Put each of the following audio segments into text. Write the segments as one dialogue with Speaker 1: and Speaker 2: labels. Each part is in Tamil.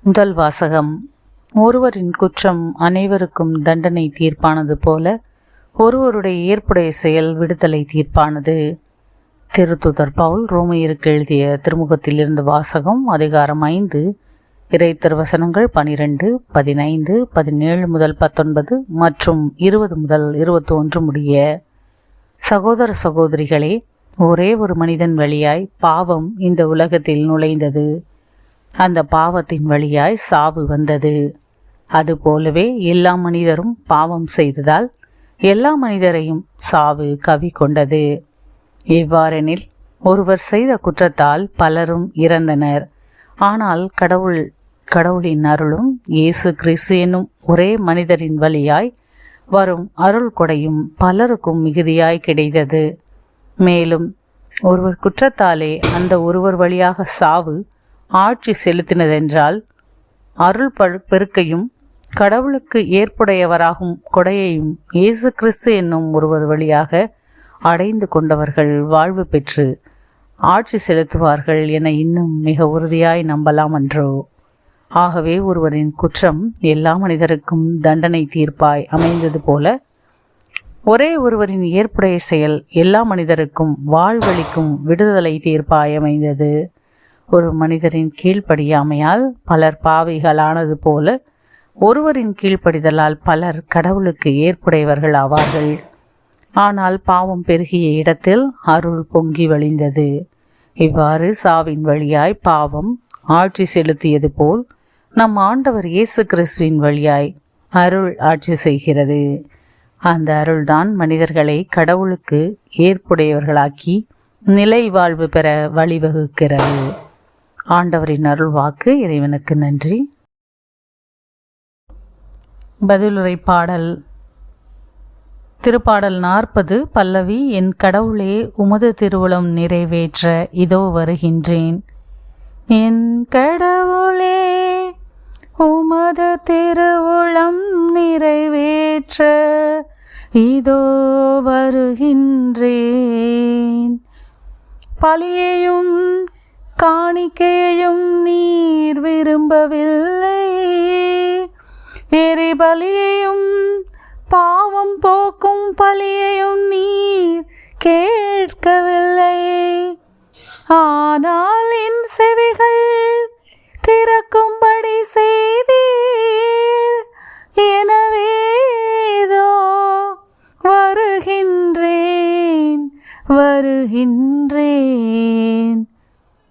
Speaker 1: முதல் வாசகம். ஒருவரின் குற்றம் அனைவருக்கும் தண்டனை தீர்ப்பானது போல ஒருவருடைய ஏற்புடைய செயல் விடுதலை தீர்ப்பானது. திருத்தூதர் பவுல் ரோமையருக்கு எழுதிய திருமுகத்திலிருந்து வாசகம். அதிகாரம் 5, இறை திருவசனங்கள் 12, 15, 17 முதல் 19 மற்றும் 20 முதல் 21 முடிய. சகோதர சகோதரிகளே, ஒரே ஒரு மனிதன் வழியாய் பாவம் இந்த உலகத்தில் நுழைந்தது. அந்த பாவத்தின் வழியாய் சாவு வந்தது. அதுபோலவே எல்லா மனிதரும் பாவம் செய்ததால் எல்லா மனிதரையும் சாவு கவி கொண்டது. எவ்வாறெனில், ஒருவர் செய்த குற்றத்தால் பலரும் இறந்தனர். ஆனால் கடவுளின் அருளும் இயேசு கிறிஸ்து என்னும் ஒரே மனிதரின் வழியாய் வரும் அருள் கொடையும் பலருக்கும் மிகுதியாய் கிடைத்தது. மேலும் ஒருவர் குற்றத்தாலே அந்த ஒருவர் வழியாக சாவு ஆட்சி செலுத்தினதென்றால், அருள் பெருக்கையும் கடவுளுக்கு ஏற்புடையவராகும் கொடையையும் இயேசு கிறிஸ்து என்னும் ஒருவர் வழியாக அடைந்து கொண்டவர்கள் வாழ்வு பெற்று ஆட்சி செலுத்துவார்கள் என இன்னும் மிக உறுதியாய் நம்பலாம் அன்றோ. ஆகவே ஒருவரின் குற்றம் எல்லா மனிதருக்கும் தண்டனை தீர்ப்பாய் அமைந்தது போல, ஒரே ஒருவரின் ஏற்புடைய செயல் எல்லா மனிதருக்கும் வாழ்வளிக்கும் விடுதலை தீர்ப்பாய் அமைந்தது. ஒரு மனிதரின் கீழ்ப்படியாமையால் பலர் பாவிகளானது போல, ஒருவரின் கீழ்ப்படிதலால் பலர் கடவுளுக்கு ஏற்புடையவர்கள் ஆவார்கள். ஆனால் பாவம் பெருகிய இடத்தில் அருள் பொங்கி வழிந்தது. இவ்வாறு சாவின் வழியாய் பாவம் ஆட்சி செலுத்தியது போல், நம் ஆண்டவர் இயேசு கிறிஸ்துவின் வழியாய் அருள் ஆட்சி செய்கிறது. அந்த அருள்தான் மனிதர்களை கடவுளுக்கு ஏற்புடையவர்களாக்கி நிலை வாழ்வு பெற வழிவகுக்கிறது. ஆண்டவரின் அருள் வாக்கு. இறைவனுக்கு நன்றி. பதிலுரை பாடல். திருப்பாடல் 40. பல்லவி. என் கடவுளே, உமது திருவுளம் நிறைவேற்ற இதோ வருகின்றேன். என் கடவுளே, உமது திருவுளம் நிறைவேற்ற இதோ வருகின்றேன். பலியையும் காணிக்கையையும் நீர் விரும்பவில்லை, எரிபலியையும் பாவம் போக்கும் பலியையும் நீர் கேட்கவில்லை. ஆனால் என் செவிகள் திறக்கும்படி செய்தீர். எனவேதோ வருகின்றேன் வருகின்றேன்.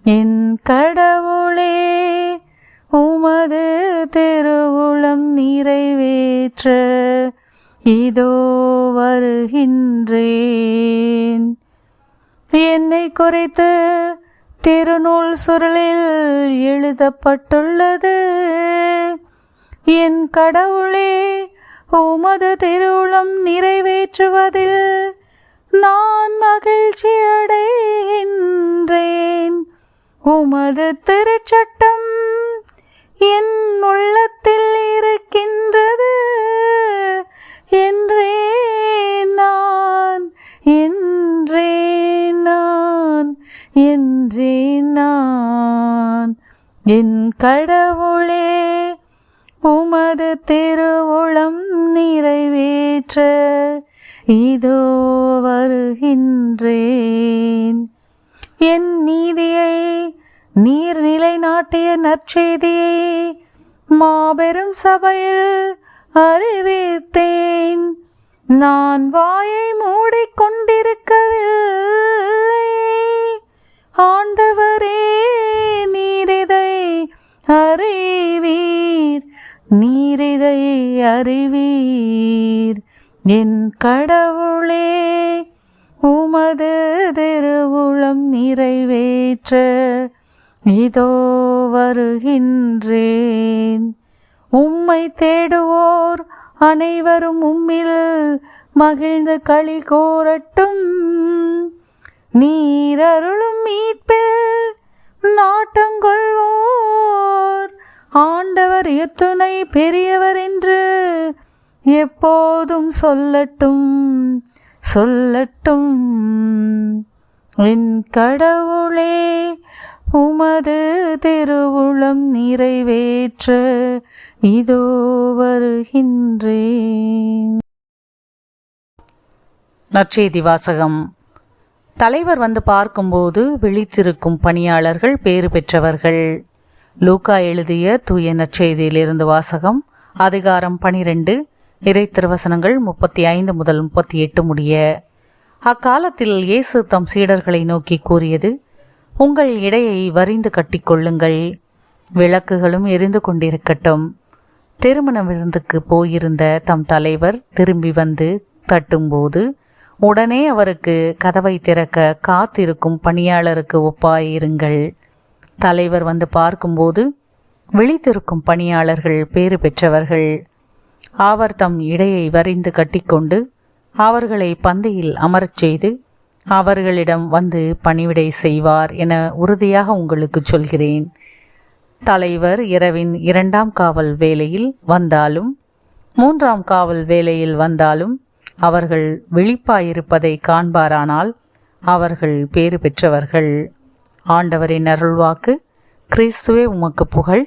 Speaker 1: என் கடவுளே, உமது திருவுளம் நிறைவேற்ற இதோ வருகின்றேன். என்னை குறித்து திருநூல் சுருளில் எழுதப்பட்டுள்ளது. என் கடவுளே, உமது திருவுளம் நிறைவேற்றுவதில் நான் மகிழ்ச்சி அடைகின்றேன். உமது திருச்சட்டம் என் உள்ளத்தில் இருக்கின்றது என்றே நான் என்றே நான் என்றே நான். என் கடவுளே, உமது திருவுளம் நிறைவேற்ற இதோ வருகின்றேன். என் நீதியை நீர் நிலைநாட்டிய நற்செய்தியை மாபெரும் சபையில் அறிவித்தேன். நான் வாயை மூடிக்கொண்டிருக்கவில்லை. ஆண்டவரே, நீரிதை அறிவீர், நீரிதை அறிவீர். என் கடவுளே, உமது திருவுளம் நிறைவேற்ற இதோ வருகின்றேன். உம்மை தேடுவோர் அனைவரும் உம்மில் மகிழ்ந்து களி கோரட்டும். நீர் அருளும் மீட்பில் நாட்டங்கொள்வோர் ஆண்டவர் எத்துணை பெரியவர் என்று எப்போதும் சொல்லட்டும் சொல்லட்டும். என் கடவுளே, உமது திருவுளம் நிறைவேற்ற இதோ வருகின்றேன்.
Speaker 2: நற்செய்தி வாசகம். தலைவர் வந்து பார்க்கும்போது விழித்திருக்கும் பணியாளர்கள் பேறு பெற்றவர்கள். லூக்கா எழுதிய தூய நற்செய்தியிலிருந்து வாசகம். அதிகாரம் 12, இறை திருவசனங்கள் 35 முதல் 38 முடிய. அக்காலத்தில் இயேசு தம் சீடர்களை நோக்கி கூறியது, உங்கள் இடையை வரிந்து கட்டிக்கொள்ளுங்கள், விளக்குகளும் எரிந்து கொண்டிருக்கட்டும். திருமண விருந்துக்கு போயிருந்த தம் தலைவர் திரும்பி வந்து தட்டும்போது உடனே அவருக்கு கதவை திறக்க காத்திருக்கும் பணியாளருக்கு ஒப்பாயிருங்கள். தலைவர் வந்து பார்க்கும்போது விழித்திருக்கும் பணியாளர்கள் பேறு பெற்றவர்கள். அவர் தம் இடையை வரிந்து கட்டிக்கொண்டு அவர்களை பந்தியில் அமரச் செய்து அவர்களிடம் வந்து பணிவிடை செய்வார் என உறுதியாக உங்களுக்கு சொல்கிறேன். தலைவர் இரவின் 2ஆம் காவல் வேளையில் வந்தாலும் 3ஆம் காவல் வேளையில் வந்தாலும் அவர்கள் விழிப்பாயிருப்பதை காண்பாரானால் அவர்கள் பேறு பெற்றவர்கள். ஆண்டவரின் அருள்வாக்கு. கிறிஸ்துவே உமக்கு புகழ்.